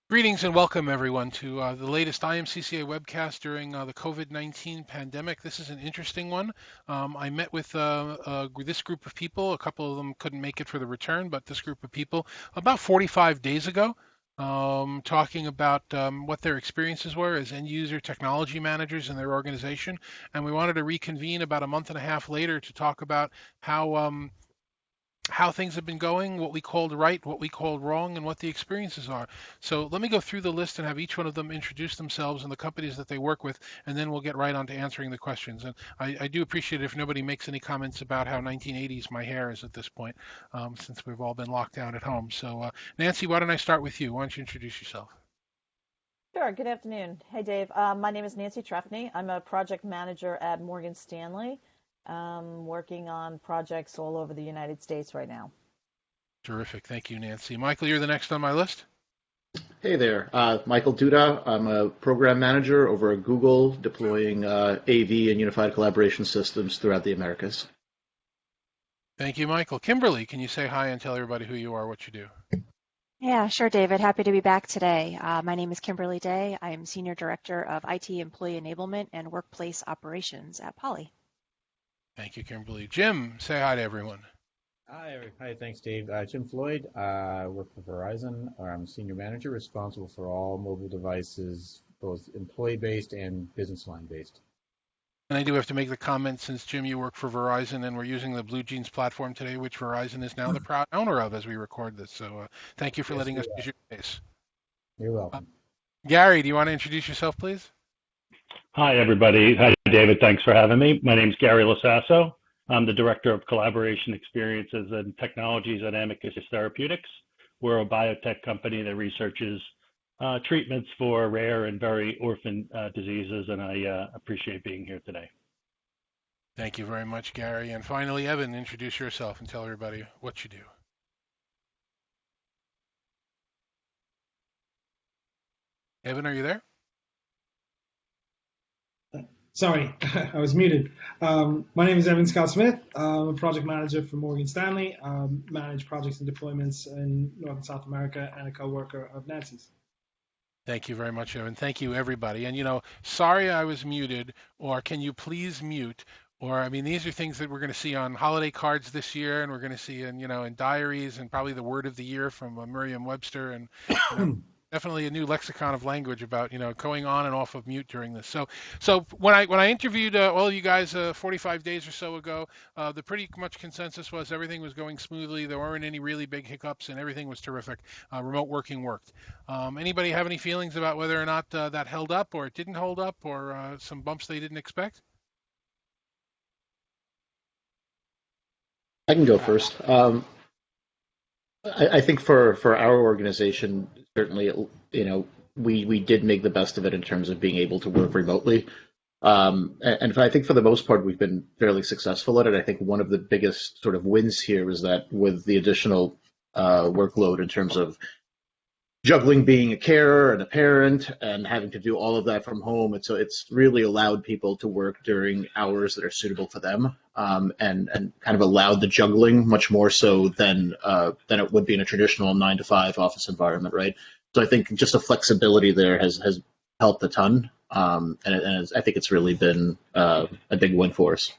Greetings and welcome everyone to the latest IMCCA webcast during the COVID-19 pandemic. This is an interesting one. I met with this group of people. A couple of them couldn't make it for the return, but this group of people about 45 days ago, talking about what their experiences were as end user technology managers in their organization. And we wanted to reconvene about a month and a half later to talk about how things have been going, what we called right, what we called wrong, and what the experiences are. So let me go through the list and have each one of them introduce themselves and the companies that they work with, and then we'll get right on to answering the questions. And I do appreciate it if nobody makes any comments about how 1980s my hair is at this point, since we've all been locked down at home. So Nancy, why don't I start with you? Why don't you introduce yourself? Sure. Good afternoon. Hey, Dave. My name is Nancy Trefny. I'm a project manager at Morgan Stanley, working on projects all over the United States right now. Terrific. Thank you, Nancy. Michael, you're the next on my list. Hey there, Michael Duda. I'm a program manager over at Google, deploying AV and unified collaboration systems throughout the Americas. Thank you, Michael. Kimberly, can you say hi and tell everybody who you are, what you do? Yeah, sure, David. Happy to be back today. My name is Kimberly Day. I am Senior Director of IT Employee Enablement and Workplace Operations at Poly. Thank you, Kimberly. Jim, say hi to everyone. Hi, thanks, Dave. Jim Floyd. I work for Verizon. I'm a senior manager responsible for all mobile devices, both employee-based and business line-based. And I do have to make the comment, since Jim, you work for Verizon and we're using the Blue Jeans platform today, which Verizon is now the proud owner of as we record this. So thank you for Yes, letting you're us use welcome. your space. You're Uh, welcome. Gary, do you want to introduce yourself, please? Hi, everybody. Hi, David. Thanks for having me. My name is Gary Lasasso. I'm the Director of Collaboration Experiences and Technologies at Amicus Therapeutics. We're a biotech company that researches treatments for rare and very orphan diseases, and I appreciate being here today. Thank you very much, Gary. And finally, Evan, introduce yourself and tell everybody what you do. Evan, are you there? Sorry, I was muted. My name is Evan Scott Smith. I'm a project manager for Morgan Stanley. Manage projects and deployments in North and South America, and a co-worker of Nancy's. Thank you very much, Evan. Thank you, everybody. And, sorry I was muted, or can you please mute? Or, I mean, these are things that we're going to see on holiday cards this year, and we're going to see in diaries, and probably the word of the year from Merriam-Webster, and, you know, definitely a new lexicon of language about, going on and off of mute during this. So when I interviewed all of you guys 45 days or so ago, the pretty much consensus was everything was going smoothly. There weren't any really big hiccups, and everything was terrific. Remote working worked. Anybody have any feelings about whether or not that held up, or it didn't hold up, or some bumps they didn't expect? I can go first. I think for our organization, certainly, we did make the best of it in terms of being able to work remotely. And I think for the most part, we've been fairly successful at it. I think one of the biggest sort of wins here is that with the additional workload in terms of juggling being a carer and a parent and having to do all of that from home. And so it's really allowed people to work during hours that are suitable for them, and kind of allowed the juggling much more so than it would be in a traditional 9 to 5 office environment, right? So I think just the flexibility there has helped a ton, I think it's really been a big win for us.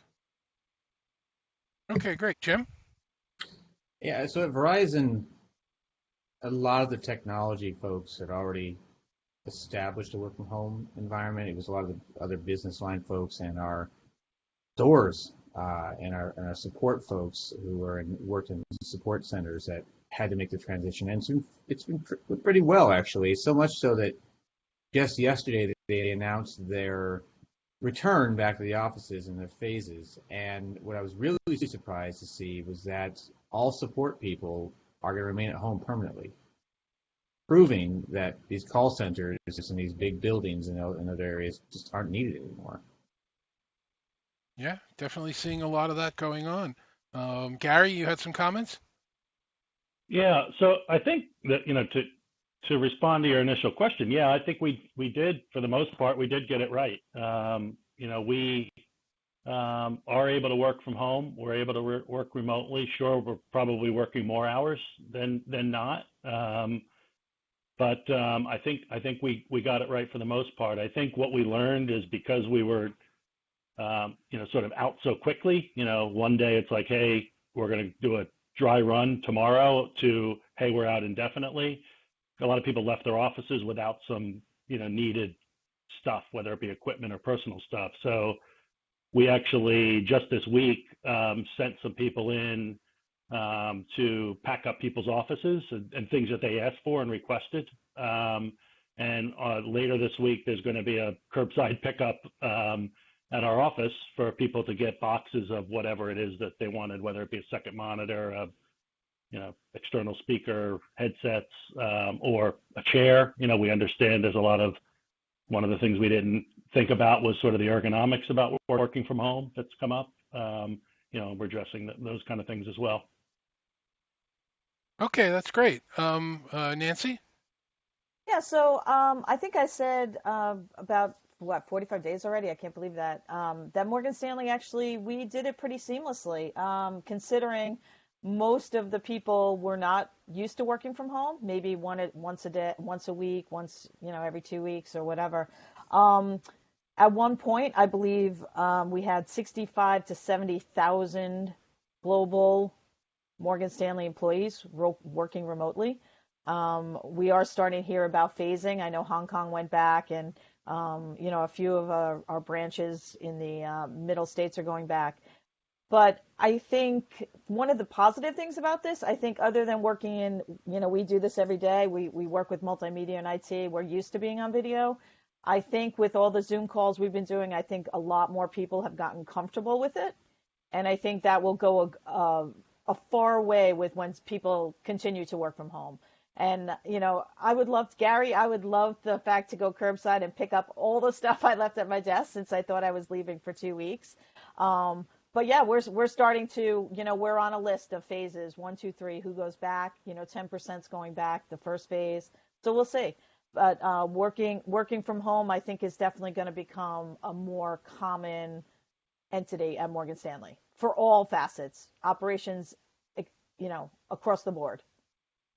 Okay, great. Jim? Yeah, so at Verizon, a lot of the technology folks had already established a work from home environment. It was a lot of the other business line folks and our stores and our support folks who worked in support centers that had to make the transition. And it's been pretty well, actually, so much so that just yesterday they announced their return back to the offices in their phases. And what I was really surprised to see was that all support people are going to remain at home permanently, proving that these call centers in these big buildings and in other areas just aren't needed anymore. Yeah, definitely seeing a lot of that going on. Gary, you had some comments? Yeah, so I think that, to respond to your initial question, yeah, I think we did, for the most part, we did get it right. We are able to work from home. We're able to work remotely. Sure, we're probably working more hours than not. But I think we got it right for the most part. I think what we learned is because we were sort of out so quickly. One day it's like, hey, we're going to do a dry run tomorrow, to, hey, we're out indefinitely. A lot of people left their offices without some needed stuff, whether it be equipment or personal stuff. So we actually just this week sent some people in to pack up people's offices and things that they asked for and requested. And later this week, there's going to be a curbside pickup at our office for people to get boxes of whatever it is that they wanted, whether it be a second monitor, external speaker, headsets, or a chair. We understand there's one of the things we didn't think about was sort of the ergonomics about working from home that's come up. We're addressing those kind of things as well. Okay, that's great. Nancy? Yeah, so I think I said about 45 days already. I can't believe that. That Morgan Stanley, actually, we did it pretty seamlessly, considering most of the people were not used to working from home, maybe once a day, once a week, once, every 2 weeks or whatever. At one point, I believe we had 65 to 70,000 global Morgan Stanley employees working remotely. We are starting to hear about phasing. I know Hong Kong went back, and a few of our branches in the middle states are going back. But I think one of the positive things about this, I think other than working in, we do this every day. We work with multimedia and IT. We're used to being on video. I think with all the Zoom calls we've been doing, I think a lot more people have gotten comfortable with it. And I think that will go a far way with when people continue to work from home. And, I would love the fact to go curbside and pick up all the stuff I left at my desk, since I thought I was leaving for 2 weeks. But yeah, we're starting to, we're on a list of phases, 1, 2, 3, who goes back, 10%'s going back, the first phase. So we'll see. But working from home, I think, is definitely going to become a more common entity at Morgan Stanley for all facets, operations, across the board.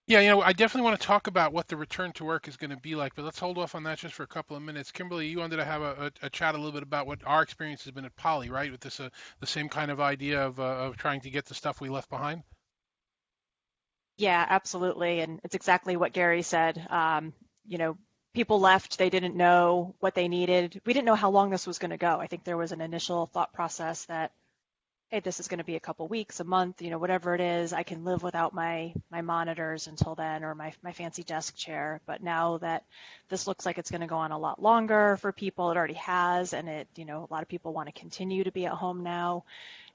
Yeah, I definitely want to talk about what the return to work is going to be like, but let's hold off on that just for a couple of minutes. Kimberly, you wanted to have a chat a little bit about what our experience has been at Poly, right? With this, the same kind of idea of trying to get the stuff we left behind. Yeah, absolutely. And it's exactly what Gary said. People left, they didn't know what they needed. We didn't know how long this was going to go. I think there was an initial thought process that, hey, this is going to be a couple weeks, a month, whatever it is, I can live without my monitors until then, or my fancy desk chair. But now that this looks like it's going to go on a lot longer for people, it already has, and a lot of people want to continue to be at home now.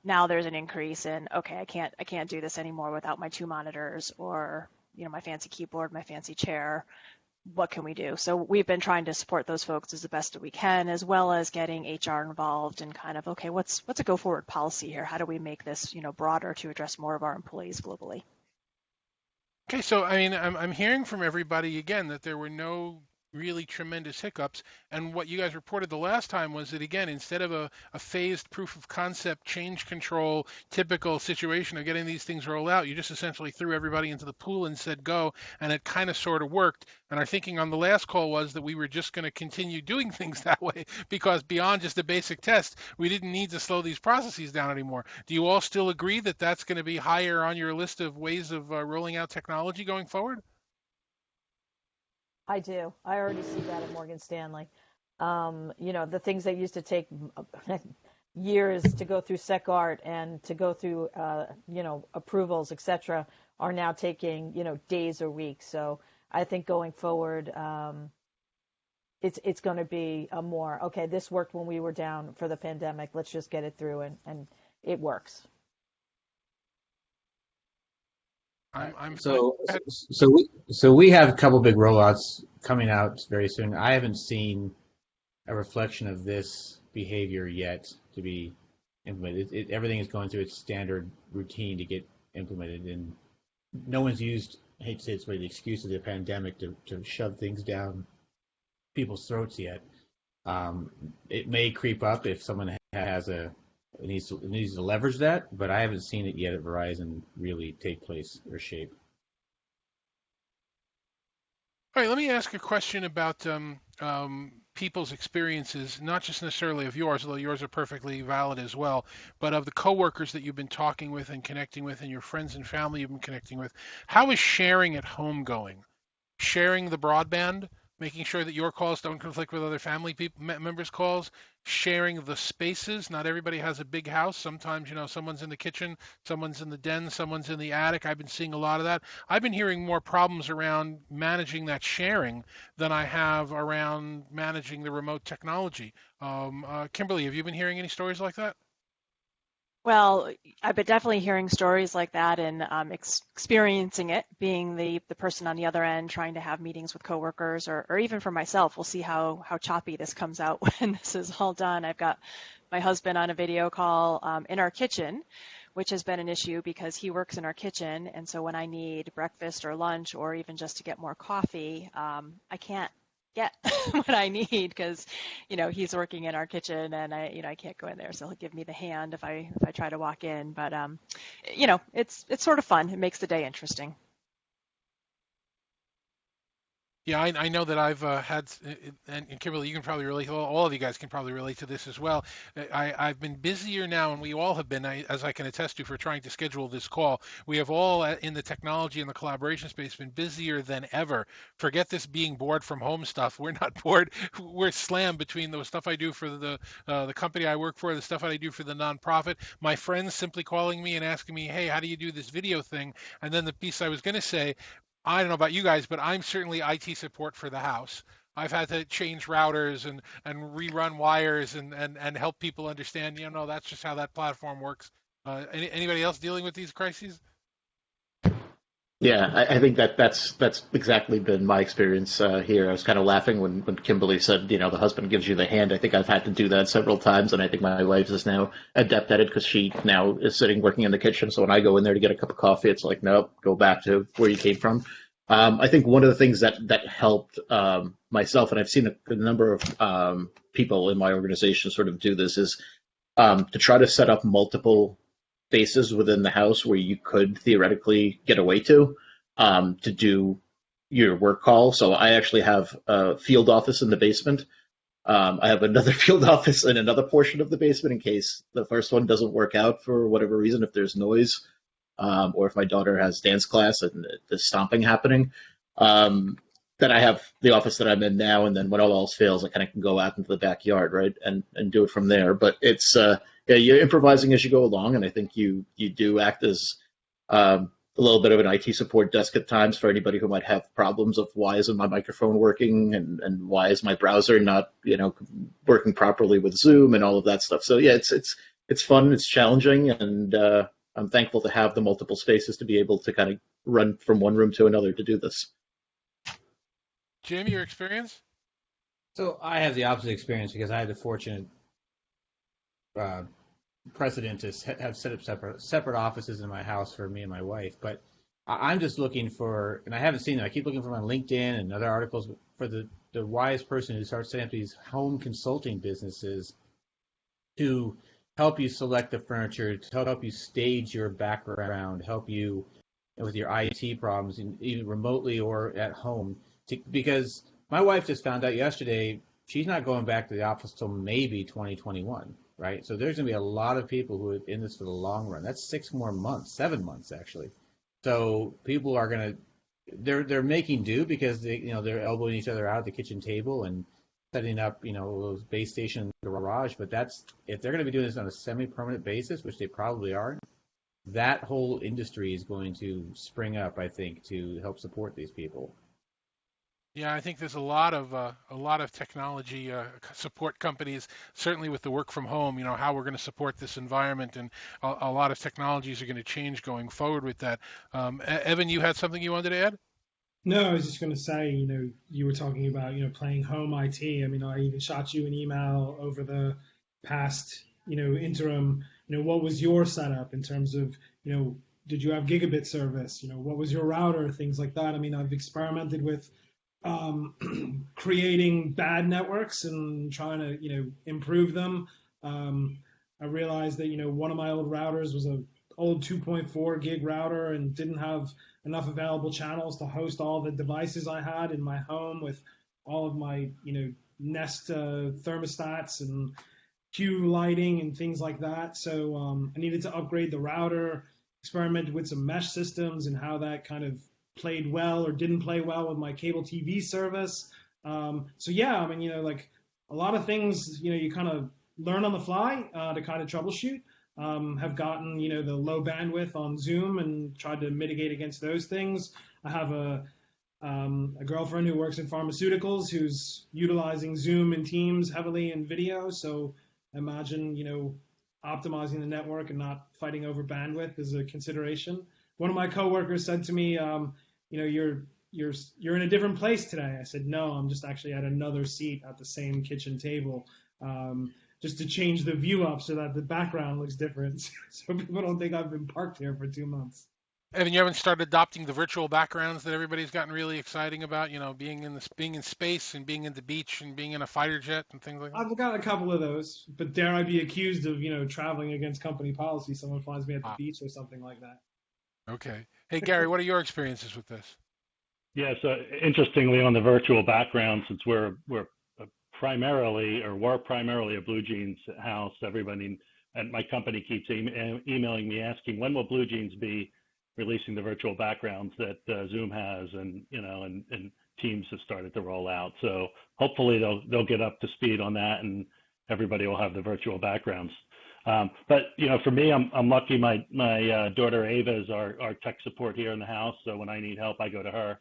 Now there's an increase in, okay, I can't do this anymore without my 2 monitors, or my fancy keyboard, my fancy chair. What can we do? So we've been trying to support those folks as the best that we can, as well as getting HR involved and kind of, okay, what's a go forward policy here? How do we make this, broader to address more of our employees globally? Okay, so I mean, I'm hearing from everybody again that there were no really tremendous hiccups. And what you guys reported the last time was that, again, instead of a phased proof of concept, change control, typical situation of getting these things rolled out, you just essentially threw everybody into the pool and said go, and it kind of sort of worked. And our thinking on the last call was that we were just going to continue doing things that way, because beyond just a basic test, we didn't need to slow these processes down anymore. Do you all still agree that that's going to be higher on your list of ways of rolling out technology going forward? I do. I already see that at Morgan Stanley. The things that used to take years to go through SecArt and to go through, approvals, et cetera, are now taking, days or weeks. So I think going forward, it's going to be a more, okay, this worked when we were down for the pandemic. Let's just get it through, and it works. So we have a couple big rollouts coming out very soon. I haven't seen a reflection of this behavior yet to be implemented. Everything is going through its standard routine to get implemented, and no one's used, I hate to say it's really the excuse of the pandemic to shove things down people's throats yet. It may creep up if someone needs to leverage that, but I haven't seen it yet at Verizon really take place or shape. All right, let me ask a question about people's experiences, not just necessarily of yours, although yours are perfectly valid as well, but of the coworkers that you've been talking with and connecting with, and your friends and family you've been connecting with. How is sharing at home going? Sharing the broadband, making sure that your calls don't conflict with other family members' calls, sharing the spaces. Not everybody has a big house. Sometimes, someone's in the kitchen, someone's in the den, someone's in the attic. I've been seeing a lot of that. I've been hearing more problems around managing that sharing than I have around managing the remote technology. Kimberly, have you been hearing any stories like that? Well, I've been definitely hearing stories like that and experiencing it, being the person on the other end, trying to have meetings with coworkers, or even for myself. We'll see how choppy this comes out when this is all done. I've got my husband on a video call in our kitchen, which has been an issue because he works in our kitchen, and so when I need breakfast or lunch or even just to get more coffee, I can't get what I need because, he's working in our kitchen and I can't go in there. So he'll give me the hand if I try to walk in. But, it's sort of fun. It makes the day interesting. Yeah, I know that I've had, and Kimberly, you can probably relate, all of you guys can probably relate to this as well. I've been busier now, and we all have been, as I can attest to, for trying to schedule this call. We have all in the technology and the collaboration space been busier than ever. Forget this being bored from home stuff. We're not bored. We're slammed between the stuff I do for the company I work for, the stuff I do for the nonprofit. My friends simply calling me and asking me, hey, how do you do this video thing? And then the piece I was going to say, I don't know about you guys, but I'm certainly IT support for the house. I've had to change routers and rerun wires and help people understand, that's just how that platform works. Anybody else dealing with these crises? Yeah, I think that's exactly been my experience here. I was kind of laughing when Kimberly said, the husband gives you the hand. I think I've had to do that several times, and I think my wife is now adept at it because she now is sitting working in the kitchen. So when I go in there to get a cup of coffee, it's like, nope, go back to where you came from. I think one of the things that helped myself, and I've seen a number of people in my organization sort of do this, is to try to set up multiple spaces within the house where you could theoretically get away to do your work call. So I actually have a field office in the basement. I have another field office in another portion of the basement in case the first one doesn't work out for whatever reason, if there's noise, or if my daughter has dance class and there's stomping happening. Um, then I have the office that I'm in now, and then when all else fails, I kind of can go out into the backyard, right, and do it from there. But it's yeah, you're improvising as you go along, and I think you do act as a little bit of an IT support desk at times for anybody who might have problems of why isn't my microphone working and why is my browser not working properly with Zoom and all of that stuff. So yeah, it's fun, it's challenging, and I'm thankful to have the multiple spaces to be able to kind of run from one room to another to do this. Jamie, your experience? So I have the opposite experience because I had the fortunate uh, precedent to have set up separate offices in my house for me and my wife. But I'm just looking for, and I haven't seen them. I keep looking for them on LinkedIn and other articles for the wise person who starts setting up these home consulting businesses to help you select the furniture, to help you stage your background, help you with your IT problems, either remotely or at home. Because my wife just found out yesterday she's not going back to the office till maybe 2021, right? So there's going to be a lot of people who are in this for the long run. That's 6 more months, 7 months actually. So people are going to they're making do because they're elbowing each other out at the kitchen table and setting up those base station in the garage. But that's if they're going to be doing this on a semi-permanent basis, which they probably are. That whole industry is going to spring up, I think, to help support these people. Yeah, I think there's a lot of technology support companies, certainly with the work from home. How we're going to support this environment, and a lot of technologies are going to change going forward with that. Evan, you had something you wanted to add? No, I was just going to say, you were talking about, playing home IT. I mean, I even shot you an email over the past, interim. What was your setup in terms of, did you have gigabit service? What was your router? Things like that. I mean, I've experimented with creating bad networks and trying to, improve them. I realized that, one of my old routers was a old 2.4 gig router and didn't have enough available channels to host all the devices I had in my home with all of my, Nest thermostats and Hue lighting and things like that. So I needed to upgrade the router, experimented with some mesh systems and how that kind of played well or didn't play well with my cable TV service. So yeah, I mean, like a lot of things, you kind of learn on the fly to kind of troubleshoot. Have gotten, the low bandwidth on Zoom and tried to mitigate against those things. I have a girlfriend who works in pharmaceuticals who's utilizing Zoom and Teams heavily in video. So imagine, optimizing the network and not fighting over bandwidth is a consideration. One of my coworkers said to me, you're in a different place today. I said, no, I'm just actually at another seat at the same kitchen table, just to change the view up so that the background looks different, so people don't think I've been parked here for 2 months. Evan, you haven't started adopting the virtual backgrounds that everybody's gotten really exciting about, being in space and being in the beach and being in a fighter jet and things like that? I've got a couple of those, but dare I be accused of, traveling against company policy? Someone finds me at the beach or something like that. Okay. Hey, Gary, what are your experiences with this? Yeah, so interestingly, on the virtual background, since we're primarily a Blue Jeans house, everybody at my company keeps emailing me asking, when will Blue Jeans be releasing the virtual backgrounds that Zoom has, and Teams have started to roll out. So hopefully they'll get up to speed on that, and everybody will have the virtual backgrounds. But for me, I'm lucky. My daughter Ava is our tech support here in the house. So when I need help, I go to her,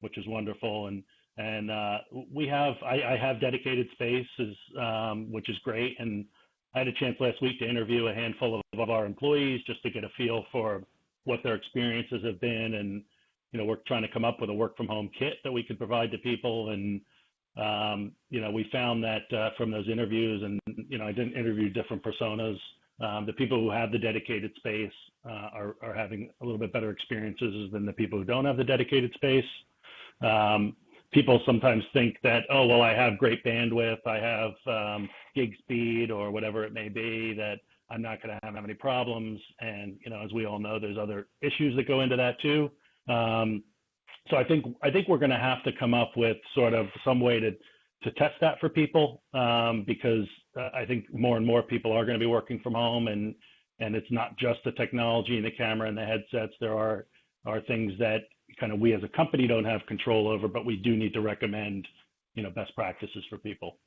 which is wonderful. And I have dedicated spaces, which is great. And I had a chance last week to interview a handful of our employees just to get a feel for what their experiences have been. And, we're trying to come up with a work from home kit that we could provide to people. And, we found that from those interviews, and, I didn't interview different personas. The people who have the dedicated space are having a little bit better experiences than the people who don't have the dedicated space. People sometimes think that, oh, well, I have great bandwidth, I have gig speed or whatever it may be, that I'm not going to have any problems. And, as we all know, there's other issues that go into that too. So I think we're going to have to come up with sort of some way to test that for people, because I think more and more people are going to be working from home, and it's not just the technology and the camera and the headsets. There are things that kind of we as a company don't have control over, but we do need to recommend, best practices for people.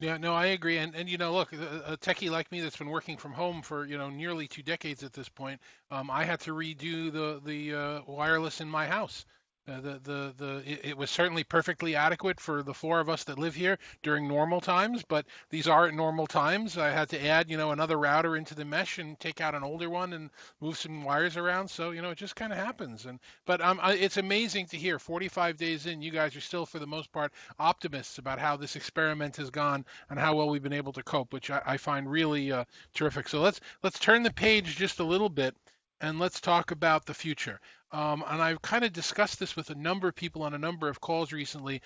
Yeah, no, I agree. And look, a techie like me that's been working from home for, nearly 2 decades at this point, I had to redo the wireless in my house. It was certainly perfectly adequate for the four of us that live here during normal times, but these aren't normal times. I had to add, another router into the mesh and take out an older one and move some wires around. So, it just kind of happens. But it's amazing to hear 45 days in, you guys are still, for the most part, optimists about how this experiment has gone and how well we've been able to cope, which I find really terrific. So let's turn the page just a little bit and let's talk about the future. And I've kind of discussed this with a number of people on a number of calls recently.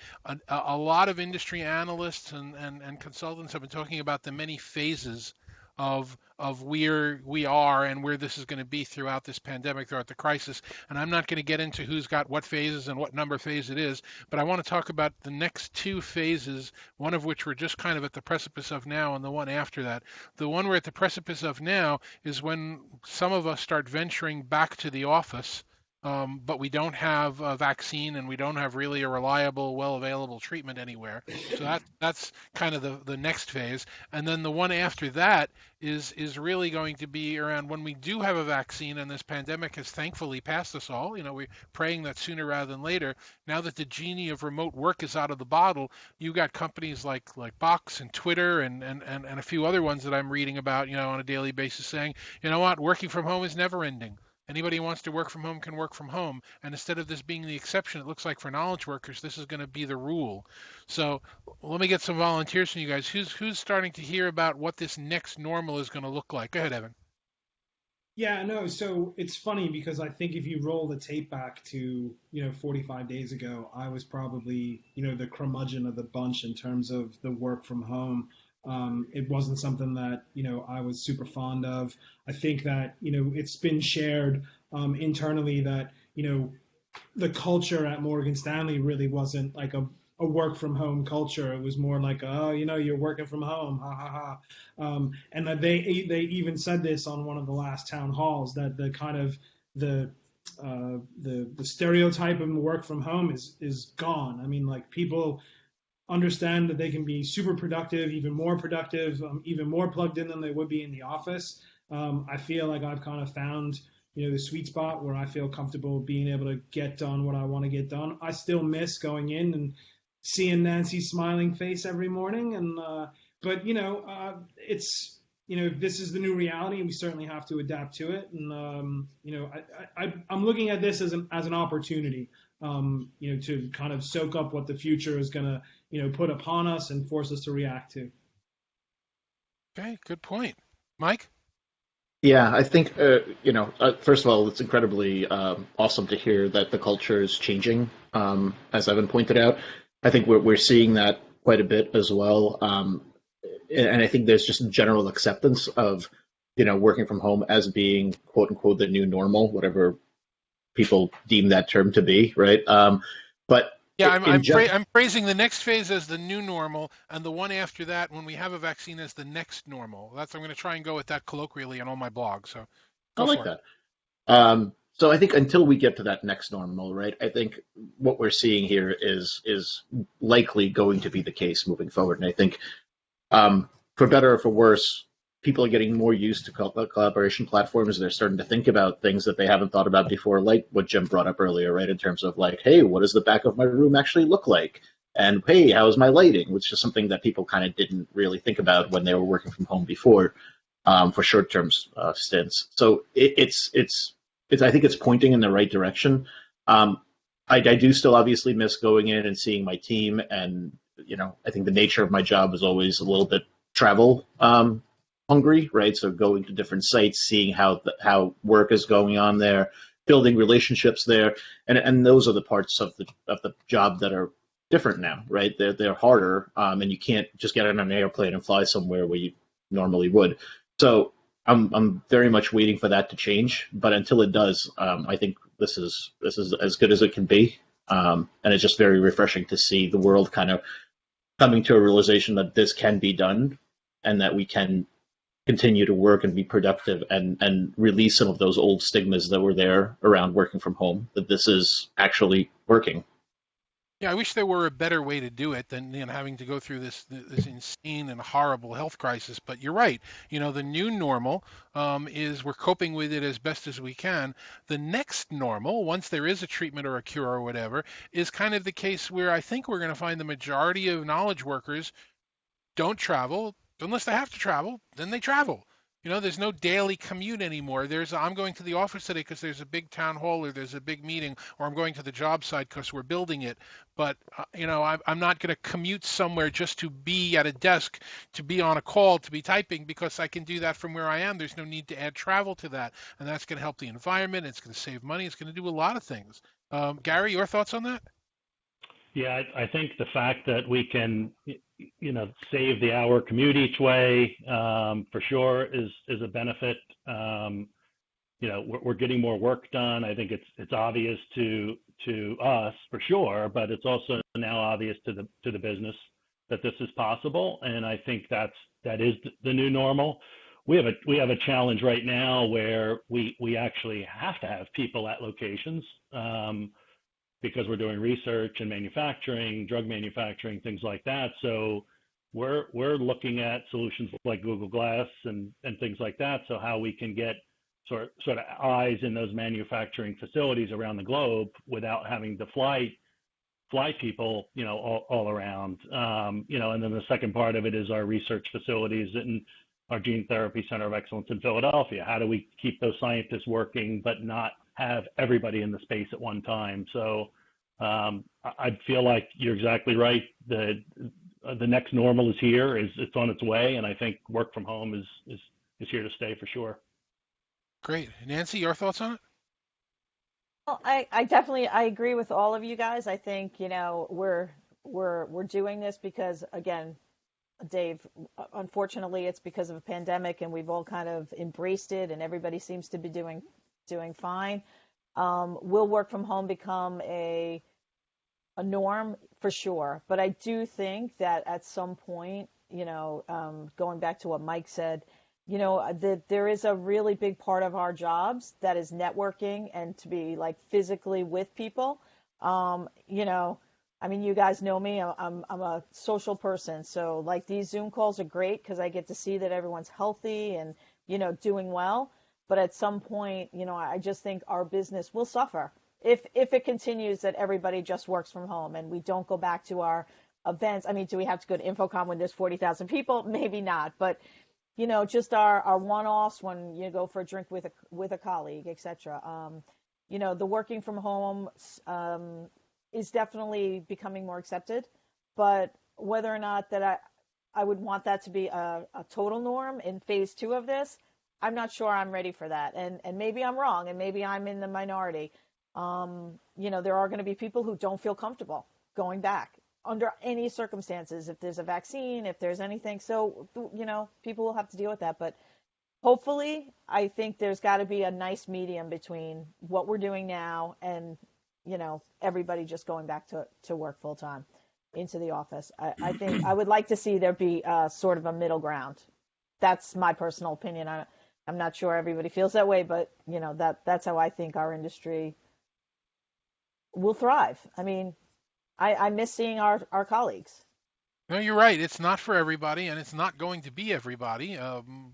A lot of industry analysts and consultants have been talking about the many phases of where we are and where this is going to be throughout this pandemic, throughout the crisis. And I'm not going to get into who's got what phases and what number phase it is, but I want to talk about the next two phases, one of which we're just kind of at the precipice of now, and the one after that. The one we're at the precipice of now is when some of us start venturing back to the office. But we don't have a vaccine, and we don't have really a reliable, well-available treatment anywhere. So that's kind of the next phase. And then the one after that is really going to be around when we do have a vaccine, and this pandemic has thankfully passed us all. We're praying that sooner rather than later. Now that the genie of remote work is out of the bottle, you've got companies like Box and Twitter and a few other ones that I'm reading about, on a daily basis saying, you know what, working from home is never ending. Anybody who wants to work from home can work from home. And instead of this being the exception, it looks like for knowledge workers, this is going to be the rule. So let me get some volunteers from you guys. Who's starting to hear about what this next normal is going to look like? Go ahead, Evan. Yeah, no, so it's funny because I think if you roll the tape back to, 45 days ago, I was probably, the curmudgeon of the bunch in terms of the work from home. It wasn't something that I was super fond of. I think that it's been shared internally that the culture at Morgan Stanley really wasn't like a work from home culture. It was more like, oh, you're working from home, ha ha ha. And that they even said this on one of the last town halls, that the kind of the the stereotype of work from home is gone. I mean, like, people understand that they can be super productive, even more plugged in than they would be in the office. I feel like I've kind of found, the sweet spot where I feel comfortable being able to get done what I want to get done. I still miss going in and seeing Nancy's smiling face every morning, and but it's this is the new reality, and we certainly have to adapt to it. And I'm looking at this as an opportunity, to kind of soak up what the future is going to put upon us and force us to react to. Okay, good point. Mike? Yeah, I think first of all, it's incredibly awesome to hear that the culture is changing, as Evan pointed out. I think we're seeing that quite a bit as well, and I think there's just general acceptance of working from home as being quote unquote the new normal, whatever people deem that term to be, right? But Yeah, in general, I'm phrasing the next phase as the new normal, and the one after that, when we have a vaccine, as the next normal. I'm going to try and go with that colloquially on all my blogs. So I go like for it. that. So I think until we get to that next normal, right? I think what we're seeing here is likely going to be the case moving forward, and I think for better or for worse, people are getting more used to collaboration platforms. They're starting to think about things that they haven't thought about before, like what Jim brought up earlier, right? In terms of like, hey, what does the back of my room actually look like? And hey, how's my lighting? Which is something that people kind of didn't really think about when they were working from home before, for short-term stints. So it's I think it's pointing in the right direction. I do still obviously miss going in and seeing my team, and I think the nature of my job is always a little bit travel hungry, right? So going to different sites, seeing how work is going on there, building relationships there, and those are the parts of the job that are different now, right? They're harder, and you can't just get on an airplane and fly somewhere where you normally would. So I'm very much waiting for that to change, but until it does, I think this is as good as it can be, and it's just very refreshing to see the world kind of coming to a realization that this can be done, and that we can continue to work and be productive, and release some of those old stigmas that were there around working from home. That this is actually working. Yeah, I wish there were a better way to do it than having to go through this insane and horrible health crisis. But you're right. The new normal is we're coping with it as best as we can. The next normal, once there is a treatment or a cure or whatever, is kind of the case where I think we're going to find the majority of knowledge workers don't travel unless they have to travel. Then they travel. There's no daily commute anymore. I'm going to the office today because there's a big town hall or there's a big meeting, or I'm going to the job site because we're building it. But I'm not going to commute somewhere just to be at a desk, to be on a call, to be typing, because I can do that from where I am. There's no need to add travel to that, and that's going to help the environment. It's going to save money. It's going to do a lot of things. Gary, your thoughts on that? Yeah, I think the fact that we can, save the hour commute each way, for sure is a benefit. We're getting more work done. I think it's obvious to us for sure, but it's also now obvious to the business that this is possible. And I think that is the new normal. We have a challenge right now where we actually have to have people at locations. Because we're doing research and manufacturing, drug manufacturing, things like that. So we're looking at solutions like Google Glass and things like that. So how we can get sort of eyes in those manufacturing facilities around the globe without having to fly people, all around. And then the second part of it is our research facilities and our gene therapy center of excellence in Philadelphia. How do we keep those scientists working, but not have everybody in the space at one time? So I feel like you're exactly right. The next normal is here. It's on its way, and I think work from home is here to stay for sure. Great. Nancy, your thoughts on it? Well, I definitely I agree with all of you guys. I think we're doing this because, again, Dave, unfortunately, it's because of a pandemic, and we've all kind of embraced it, and everybody seems to be doing fine. Will work from home become a norm? For sure, but I do think that at some point, going back to what Mike said, that there is a really big part of our jobs that is networking and to be like physically with people. I mean, you guys know me. I'm a social person, so like these Zoom calls are great because I get to see that everyone's healthy and doing well. But at some point, I just think our business will suffer if it continues that everybody just works from home and we don't go back to our events. I mean, do we have to go to InfoComm when there's 40,000 people? Maybe not, but just our one-offs when you go for a drink with a colleague, etc. The working from home is definitely becoming more accepted, but whether or not that I would want that to be a total norm in phase 2 of this, I'm not sure I'm ready for that. And maybe I'm wrong, and maybe I'm in the minority. There are going to be people who don't feel comfortable going back under any circumstances, if there's a vaccine, if there's anything. So, people will have to deal with that. But hopefully, I think there's got to be a nice medium between what we're doing now and, everybody just going back to work full time into the office. I think I would like to see there be sort of a middle ground. That's my personal opinion. I'm not sure everybody feels that way, but, that's how I think our industry will thrive. I mean, I miss seeing our colleagues. No, you're right. It's not for everybody, and it's not going to be everybody.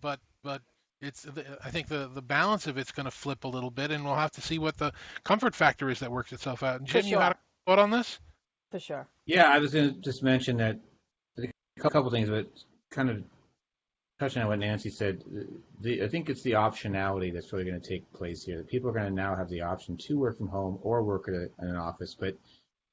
But I think the balance of it's going to flip a little bit, and we'll have to see what the comfort factor is that works itself out. And For Jim, you had a sure. thought on this? For sure. Yeah, I was going to just mention that a couple things, but kind of touching on what Nancy said, I think it's the optionality that's really going to take place here. That people are going to now have the option to work from home or work at an office, but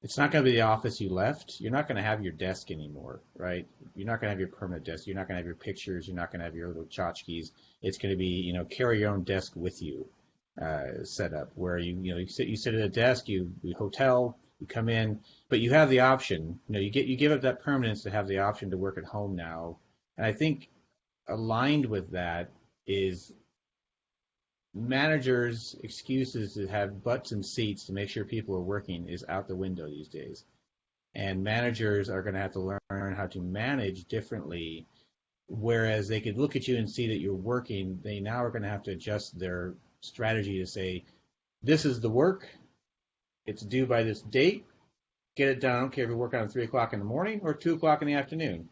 it's not going to be the office you left. You're not going to have your desk anymore, right? You're not going to have your permanent desk. You're not going to have your pictures. You're not going to have your little tchotchkes. It's going to be, carry your own desk with you set up where you sit at a desk, you hotel, you come in, but you have the option. You give up that permanence to have the option to work at home now. And I think aligned with that is managers' excuses to have butts and seats to make sure people are working is out the window these days. And managers are going to have to learn how to manage differently. Whereas they could look at you and see that you're working, they now are going to have to adjust their strategy to say, this is the work, it's due by this date, get it done. I don't care if you're working on 3 o'clock in the morning or 2 o'clock in the afternoon.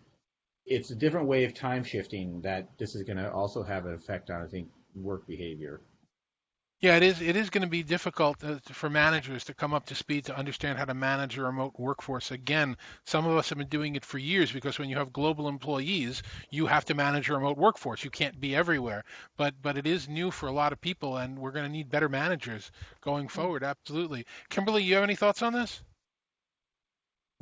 It's a different way of time shifting that this is going to also have an effect on, I think, work behavior. Yeah, it is going to be difficult for managers to come up to speed to understand how to manage a remote workforce. Again, some of us have been doing it for years because when you have global employees, you have to manage a remote workforce. You can't be everywhere. But it is new for a lot of people, and we're going to need better managers going forward. Absolutely. Kimberly, you have any thoughts on this?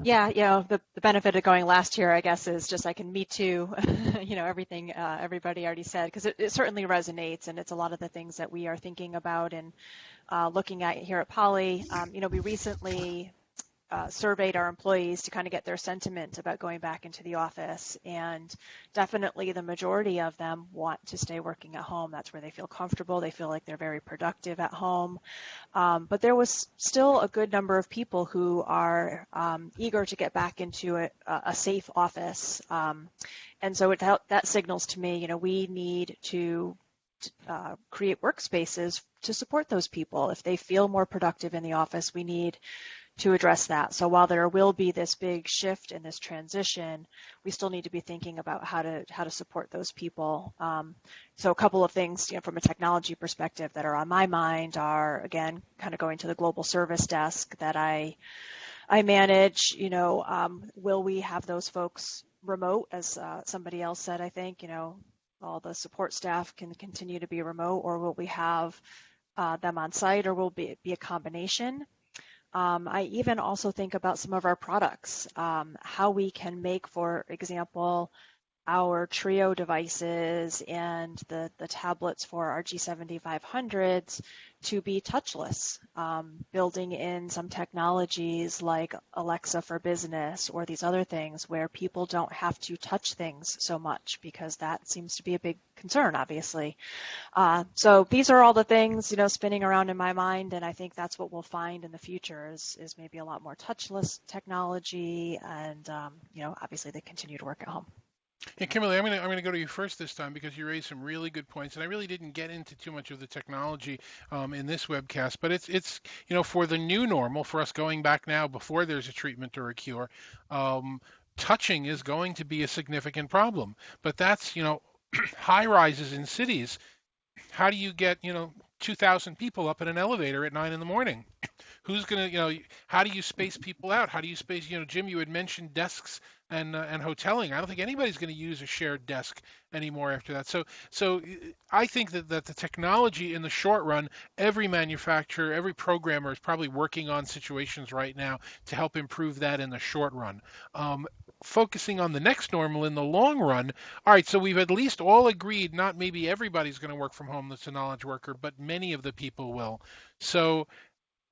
Yeah, the benefit of going last year, I guess, is just I can me too, everything everybody already said, because it certainly resonates, and it's a lot of the things that we are thinking about and looking at here at Poly. We recently surveyed our employees to kind of get their sentiment about going back into the office, and definitely the majority of them want to stay working at home. That's where they feel comfortable. They feel like they're very productive at home. But there was still a good number of people who are eager to get back into a safe office. And so that signals to me, we need to create workspaces to support those people. If they feel more productive in the office, we need to address that. So while there will be this big shift in this transition, we still need to be thinking about how to support those people. So a couple of things, from a technology perspective that are on my mind are, again, kind of going to the global service desk that I manage. Will we have those folks remote, as somebody else said? I think all the support staff can continue to be remote, or will we have them on site, or will it be a combination? I even also think about some of our products, how we can make, for example, our Trio devices and the tablets for our G7500s to be touchless, building in some technologies like Alexa for Business or these other things where people don't have to touch things so much, because that seems to be a big concern, obviously. So these are all the things, spinning around in my mind, and I think that's what we'll find in the future is maybe a lot more touchless technology and, obviously they continue to work at home. Yeah, Kimberly, I'm gonna go to you first this time because you raised some really good points, and I really didn't get into too much of the technology in this webcast. But it's for the new normal, for us going back now before there's a treatment or a cure, touching is going to be a significant problem. But that's high rises in cities. How do you get 2,000 people up in an elevator at 9 in the morning? Who's going to, how do you space people out? How do you space, Jim, you had mentioned desks and hoteling. I don't think anybody's going to use a shared desk anymore after that. So I think that the technology in the short run, every manufacturer, every programmer is probably working on situations right now to help improve that in the short run. Focusing on the next normal in the long run. All right, so we've at least all agreed, not maybe everybody's going to work from home that's a knowledge worker, but many of the people will. So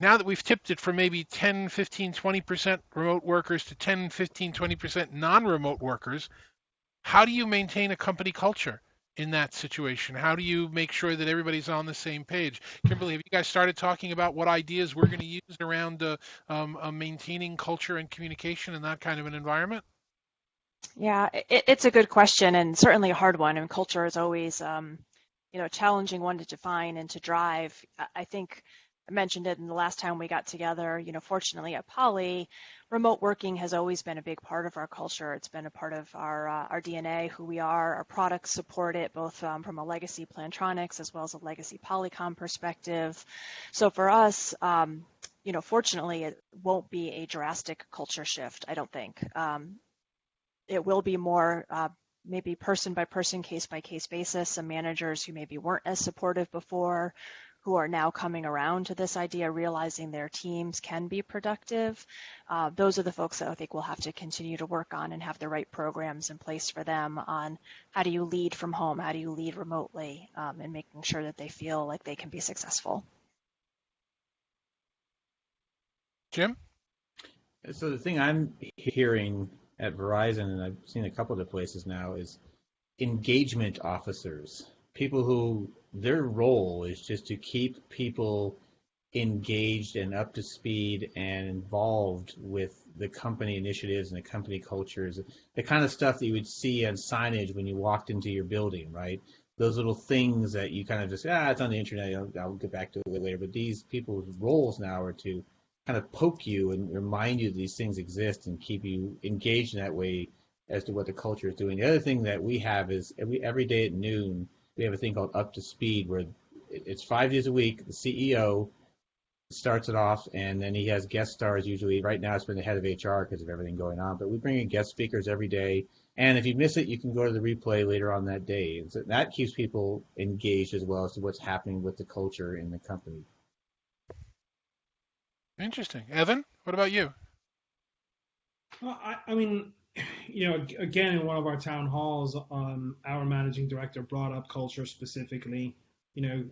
now that we've tipped it from maybe 10, 15, 20% remote workers to 10, 15, 20% non-remote workers, how do you maintain a company culture in that situation? How do you make sure that everybody's on the same page? Kimberly, have you guys started talking about what ideas we're going to use around maintaining culture and communication in that kind of an environment? Yeah, it's a good question and certainly a hard one. And culture is always, a challenging one to define and to drive. I think I mentioned it in the last time we got together. Fortunately at Poly, remote working has always been a big part of our culture. It's been a part of our DNA, who we are. Our products support it, both from a legacy Plantronics as well as a legacy Polycom perspective. So for us, fortunately, it won't be a drastic culture shift, I don't think. It will be more maybe person by person, case by case basis. Some managers who maybe weren't as supportive before, who are now coming around to this idea, realizing their teams can be productive. Those are the folks that I think we'll have to continue to work on and have the right programs in place for them on how do you lead from home, how do you lead remotely, and making sure that they feel like they can be successful. Jim? So the thing I'm hearing at Verizon, and I've seen a couple of places now, is engagement officers, people who their role is just to keep people engaged and up to speed and involved with the company initiatives and the company cultures, the kind of stuff that you would see on signage when you walked into your building, right? Those little things that you kind of just, it's on the internet, I'll get back to it later. But these people's roles now are to kind of poke you and remind you that these things exist and keep you engaged in that way as to what the culture is doing. The other thing that we have is every day at noon, we have a thing called Up to Speed, where it's 5 days a week. The CEO starts it off, and then he has guest stars usually. Right now it's been the head of HR because of everything going on, but we bring in guest speakers every day. And if you miss it, you can go to the replay later on that day. And so that keeps people engaged as well as to what's happening with the culture in the company. Interesting. Evan, what about you? Well, I mean, again, in one of our town halls, our managing director brought up culture specifically. He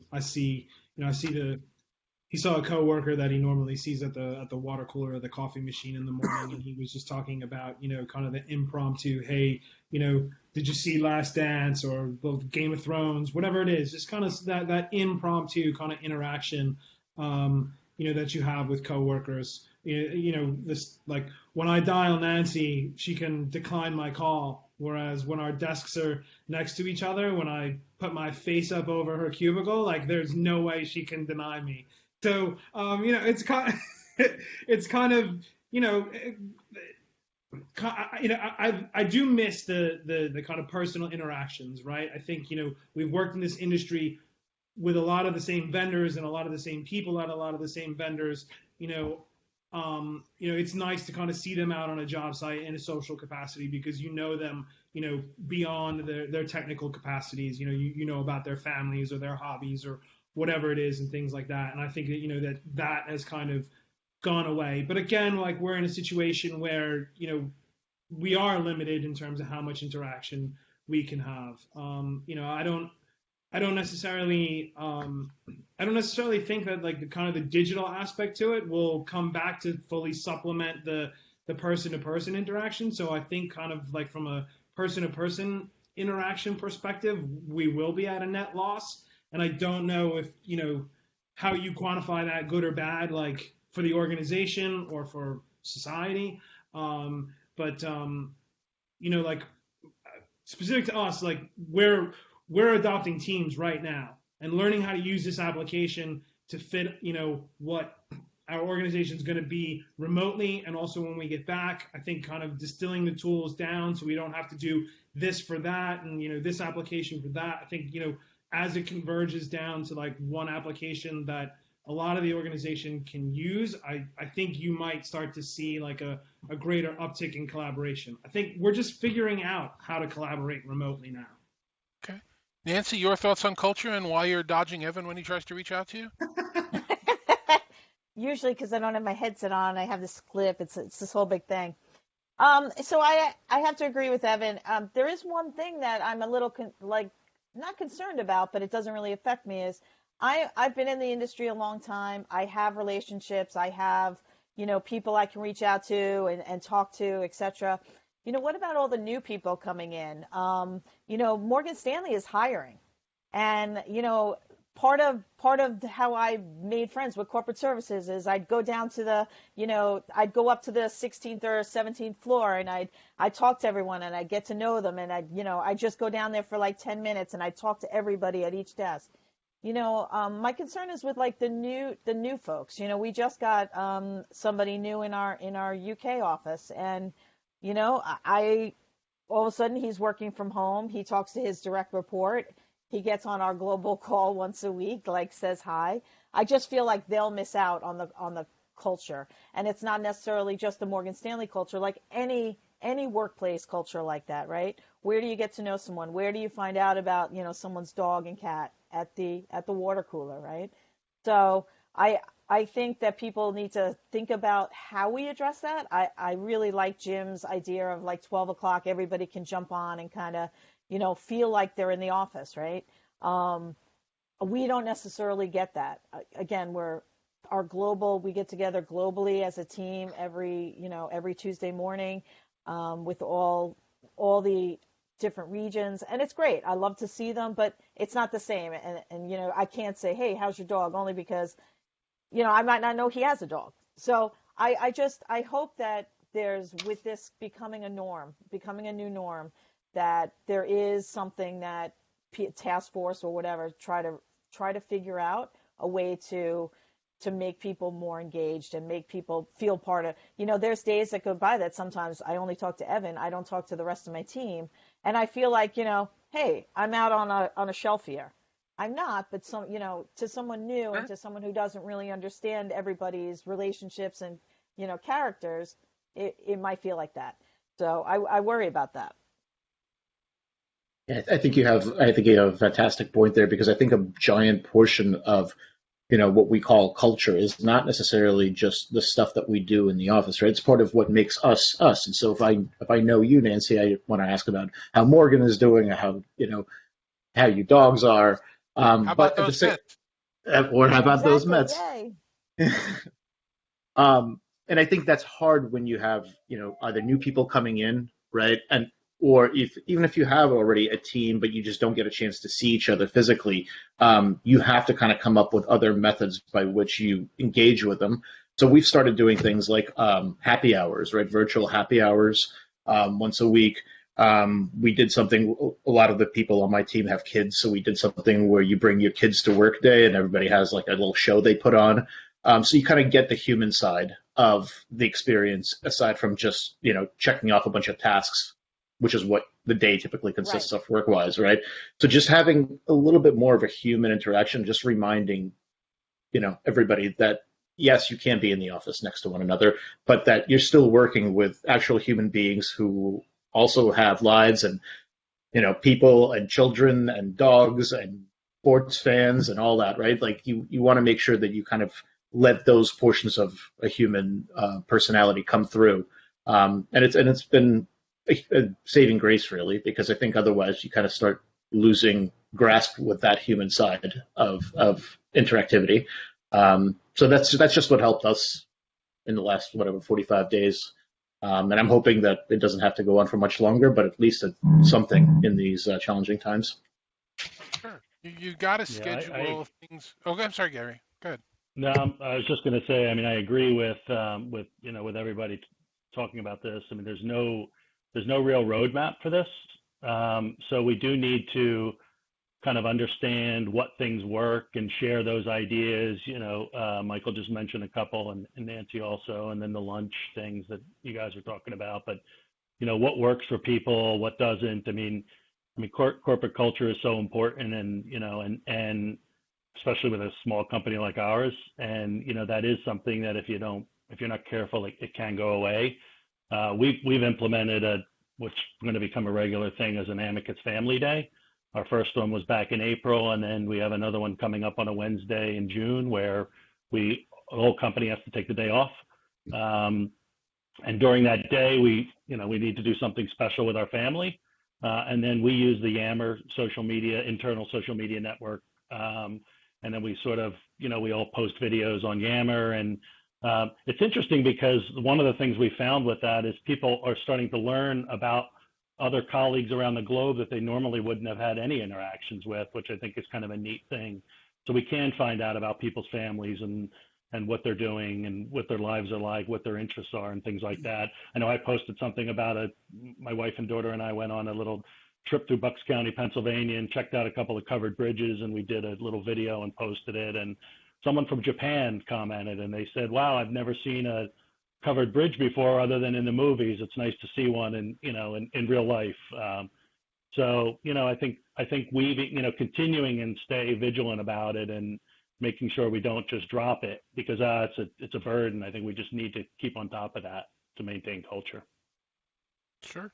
saw a coworker that he normally sees at the water cooler or the coffee machine in the morning, and he was just talking about, kind of the impromptu, hey, did you see Last Dance or Game of Thrones, whatever it is, just kind of that impromptu kind of interaction, that you have with coworkers. This, like, when I dial Nancy, she can decline my call. Whereas when our desks are next to each other, when I put my face up over her cubicle, like, there's no way she can deny me. So, it's kind of, I do miss the kind of personal interactions, right? I think, we've worked in this industry with a lot of the same vendors and a lot of the same people at a lot of the same vendors. It's nice to kind of see them out on a job site in a social capacity because them, beyond their technical capacities. You know about their families or their hobbies or whatever it is and things like that. And I think that that has kind of gone away. But again, we're in a situation where we are limited in terms of how much interaction we can have. I don't necessarily think that like the kind of the digital aspect to it will come back to fully supplement the person to person interaction. So I think kind of like from a person to person interaction perspective, we will be at a net loss. And I don't know if, how you quantify that, good or bad, like for the organization or for society. But like specific to us, like we're adopting Teams right now and learning how to use this application to fit, what our organization is going to be remotely and also when we get back. I think kind of distilling the tools down so we don't have to do this for that and, this application for that. I think, as it converges down to like one application that a lot of the organization can use, I think you might start to see like a greater uptick in collaboration. I think we're just figuring out how to collaborate remotely now. Okay. Nancy, your thoughts on culture and why you're dodging Evan when he tries to reach out to you? Usually because I don't have my headset on, I have this clip. It's this whole big thing. So I have to agree with Evan. There is one thing that I'm a little not concerned about, but it doesn't really affect me. Is I've been in the industry a long time. I have relationships. I have people I can reach out to and talk to, etc. What about all the new people coming in? Morgan Stanley is hiring, and part of how I made friends with corporate services is I'd go down to I'd go up to the 16th or 17th floor and I'd talk to everyone and I'd get to know them and I'd just go down there for like 10 minutes and I'd talk to everybody at each desk. My concern is with like the new folks. We just got somebody new in our UK office, and I all of a sudden he's working from home. He talks to his direct report. He gets on our global call once a week, like says hi. I just feel like they'll miss out on the culture, and it's not necessarily just the Morgan Stanley culture, like any workplace culture like that, right? Where do you get to know someone? Where do you find out about someone's dog and cat at the water cooler, right? So I think that people need to think about how we address that. I really like Jim's idea of like 12 o'clock, everybody can jump on and kind of feel like they're in the office, right? We don't necessarily get that. Again, we get together globally as a team every Tuesday morning with all the different regions, and it's great. I love to see them, but it's not the same. And I can't say, hey, how's your dog? Only because, I might not know he has a dog. So I hope that with this becoming a new norm, that there is something that task force or whatever try to figure out a way to make people more engaged and make people feel part of. There's days that go by that sometimes I only talk to Evan. I don't talk to the rest of my team, and I feel like hey, I'm out on a shelf here. I'm not, but to someone new and to someone who doesn't really understand everybody's relationships and characters, it might feel like that. So I worry about that. I think you have a fantastic point there, because I think a giant portion of what we call culture is not necessarily just the stuff that we do in the office, right? It's part of what makes us us. And so if I know you, Nancy, I want to ask about how Morgan is doing, how your dogs are. How about those Mets? Or how about those Mets? Yay. And I think that's hard when you have either new people coming in, right? Or even if you have already a team, but you just don't get a chance to see each other physically, you have to kind of come up with other methods by which you engage with them. So we've started doing things like happy hours, right? Virtual happy hours once a week. We did something, a lot of the people on my team have kids, so we did something where you bring your kids to work day and everybody has like a little show they put on. So you kind of get the human side of the experience, aside from just, checking off a bunch of tasks, which is what the day typically consists of work-wise, right? So just having a little bit more of a human interaction, just reminding, everybody that, yes, you can be in the office next to one another, but that you're still working with actual human beings who also have lives and, people and children and dogs and sports fans and all that, right? Like you want to make sure that you kind of let those portions of a human personality come through. And it's been a saving grace, really, because I think otherwise you kind of start losing grasp with that human side of interactivity. So that's just what helped us in the last whatever 45 days. And I'm hoping that it doesn't have to go on for much longer, but at least something in these challenging times. Sure. You got to Yeah, schedule things. Oh, I'm sorry, Gary. Go ahead. no, I was just going to say, I mean, I agree with with everybody talking about this. I mean, there's no real roadmap for this. So we do need to kind of understand what things work and share those ideas. Michael just mentioned a couple, and Nancy also, and then the lunch things that you guys are talking about. But what works for people, what doesn't. I mean, corporate culture is so important, and especially with a small company like ours, and that is something that if you're not careful, it can go away. We've implemented which is going to become a regular thing as an Amicus Family Day. Our first one was back in April, and then we have another one coming up on a Wednesday in June where the whole company has to take the day off. And during that day, we need to do something special with our family. And then we use the Yammer internal social media network. And then we sort of, we all post videos on Yammer. And it's interesting because one of the things we found with that is people are starting to learn about other colleagues around the globe that they normally wouldn't have had any interactions with, which I think is kind of a neat thing. So we can find out about people's families and what they're doing and what their lives are like, what their interests are and things like that. I know I posted something about it. My wife and daughter and I went on a little trip through Bucks County, Pennsylvania, and checked out a couple of covered bridges, and we did a little video and posted it. And someone from Japan commented, and they said, "Wow, I've never seen a covered bridge before other than in the movies. It's nice to see one in real life." So I think we continuing and stay vigilant about it and making sure we don't just drop it because it's a burden. I think we just need to keep on top of that to maintain culture. Sure.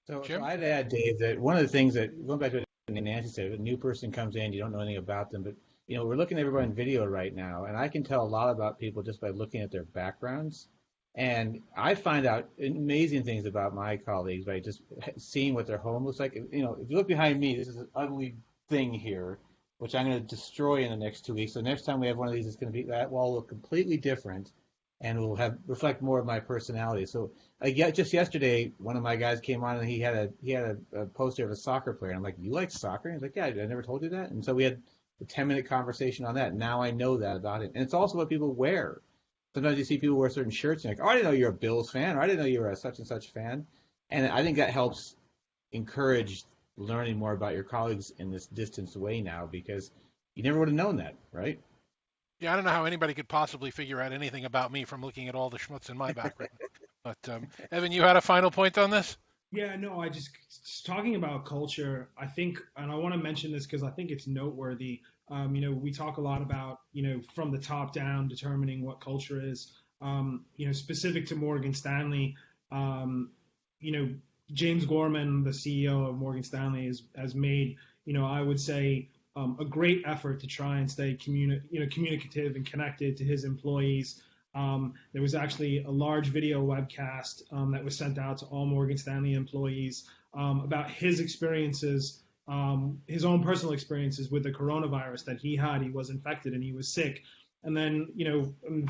So Jim? I'd add, Dave, that one of the things that, going back to what Nancy said, if a new person comes in, you don't know anything about them, but we're looking at everybody in video right now, and I can tell a lot about people just by looking at their backgrounds. And I find out amazing things about my colleagues by just seeing what their home looks like. If you look behind me, this is an ugly thing here, which I'm going to destroy in the next 2 weeks. So next time we have one of these, it's going to be that wall look completely different, and will reflect more of my personality. So just yesterday, one of my guys came on and he had a poster of a soccer player. And I'm like, "You like soccer?" And he's like, "Yeah, I never told you that." And so we had a 10-minute conversation on that. Now I know that about him. And it's also what people wear. Sometimes you see people wear certain shirts and you're like, "Oh, I didn't know you're a Bills fan," or "I didn't know you were a such and such fan." And I think that helps encourage learning more about your colleagues in this distanced way now, because you never would have known that, right? Yeah, I don't know how anybody could possibly figure out anything about me from looking at all the schmutz in my background. But Evan, you had a final point on this? Yeah, no, just talking about culture, I think, and I want to mention this because I think it's noteworthy. We talk a lot about, from the top down, determining what culture is. Specific to Morgan Stanley, James Gorman, the CEO of Morgan Stanley, has made, I would say, a great effort to try and stay communicative and connected to his employees. There was actually a large video webcast that was sent out to all Morgan Stanley employees about his experiences, his own personal experiences with the coronavirus that he had. He was infected and he was sick. And then,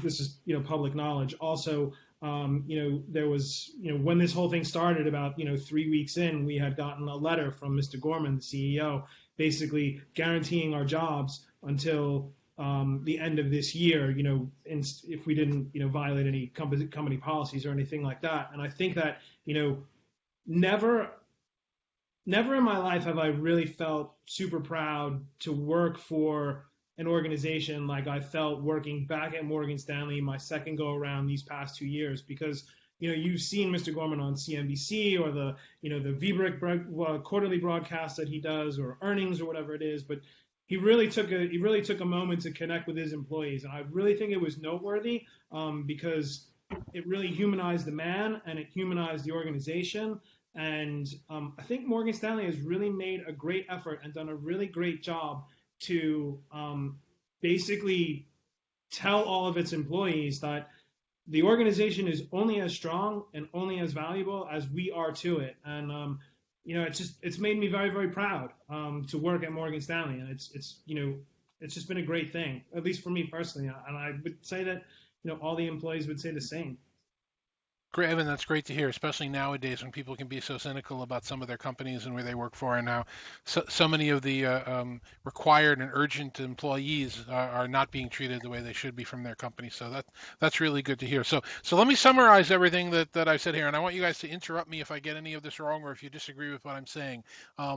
this is, public knowledge. Also, there was, when this whole thing started about, 3 weeks in, we had gotten a letter from Mr. Gorman, the CEO, basically guaranteeing our jobs until the end of this year, if we didn't, violate any company policies or anything like that. And I think that, never in my life have I really felt super proud to work for an organization like I felt working back at Morgan Stanley my second go around these past 2 years, because you've seen Mr. Gorman on CNBC or the VBRIC quarterly broadcast that he does, or earnings or whatever it is, but he really took a moment to connect with his employees, and I really think it was noteworthy because it really humanized the man and it humanized the organization. And I think Morgan Stanley has really made a great effort and done a really great job to basically tell all of its employees that the organization is only as strong and only as valuable as we are to it. And it's made me very, very proud to work at Morgan Stanley, and it's just been a great thing, at least for me personally. And I would say that all the employees would say the same. Great, Evan, that's great to hear, especially nowadays when people can be so cynical about some of their companies and where they work for. And now so many of the required and urgent employees are not being treated the way they should be from their company. So that's really good to hear. So let me summarize everything that I've said here. And I want you guys to interrupt me if I get any of this wrong or if you disagree with what I'm saying.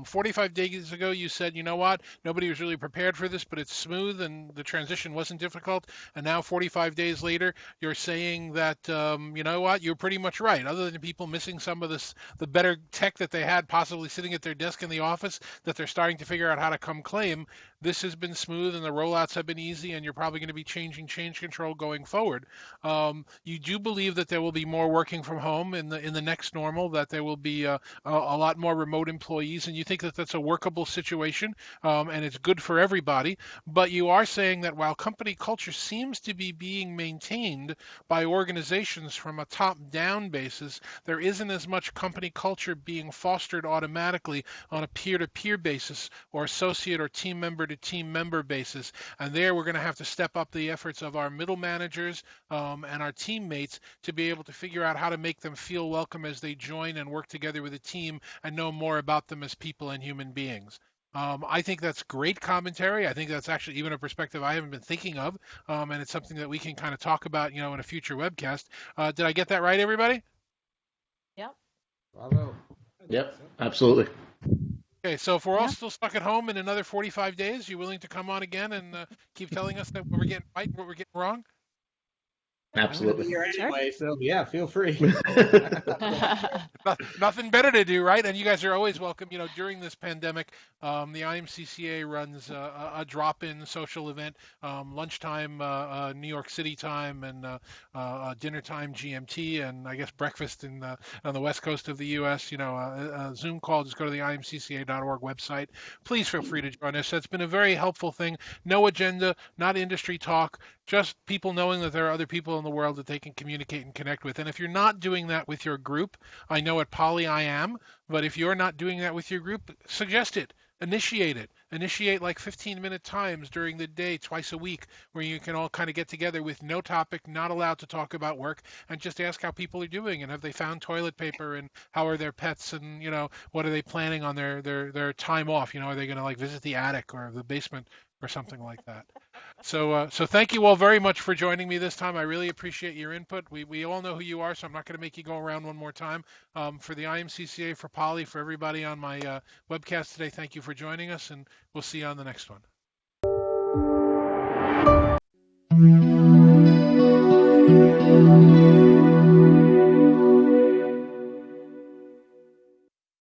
45 days ago, you said, you know what, nobody was really prepared for this, but it's smooth and the transition wasn't difficult. And now 45 days later, you're saying that, you know what, you're pretty much right. Other than people missing some of the better tech that they had possibly sitting at their desk in the office that they're starting to figure out how to come claim, this has been smooth and the rollouts have been easy, and you're probably going to be changing change control going forward. You do believe that there will be more working from home in the next normal, that there will be a lot more remote employees, and you think that that's a workable situation, and it's good for everybody. But you are saying that while company culture seems to be being maintained by organizations from a top-down basis, there isn't as much company culture being fostered automatically on a peer-to-peer basis or associate or team member to team member basis. And there we're going to have to step up the efforts of our middle managers and our teammates to be able to figure out how to make them feel welcome as they join and work together with a team and know more about them as people and human beings. I think that's great commentary. I think that's actually even a perspective I haven't been thinking of, and it's something that we can kind of talk about, in a future webcast. Did I get that right, everybody? Yep. Bravo. Yep, absolutely. Okay, so if we're all Yeah. still stuck at home in another 45 days, you willing to come on again and keep telling us that what we're getting right, what we're getting wrong? I'm going to be Absolutely. here Sure. anyway, so yeah, feel free. Nothing better to do, right? And you guys are always welcome. During this pandemic, the IMCCA runs a drop-in social event, lunchtime New York City time, and dinner time GMT, and I guess breakfast on the west coast of the U.S. A Zoom call. Just go to the imcca.org website. Please feel free to join us. It's been a very helpful thing. No agenda, not industry talk. Just people knowing that there are other people in the world that they can communicate and connect with. And if you're not doing that with your group, I know at Poly I am, but if you're not doing that with your group, suggest it. Initiate it. Initiate like 15-minute times during the day, twice a week, where you can all kind of get together with no topic, not allowed to talk about work, and just ask how people are doing and have they found toilet paper and how are their pets and, what are they planning on their time off? Are they going to like visit the attic or the basement or something like that? So thank you all very much for joining me this time. I really appreciate your input. We all know who you are, so I'm not going to make you go around one more time. For the IMCCA, for Polly, for everybody on my webcast today, thank you for joining us, and we'll see you on the next one.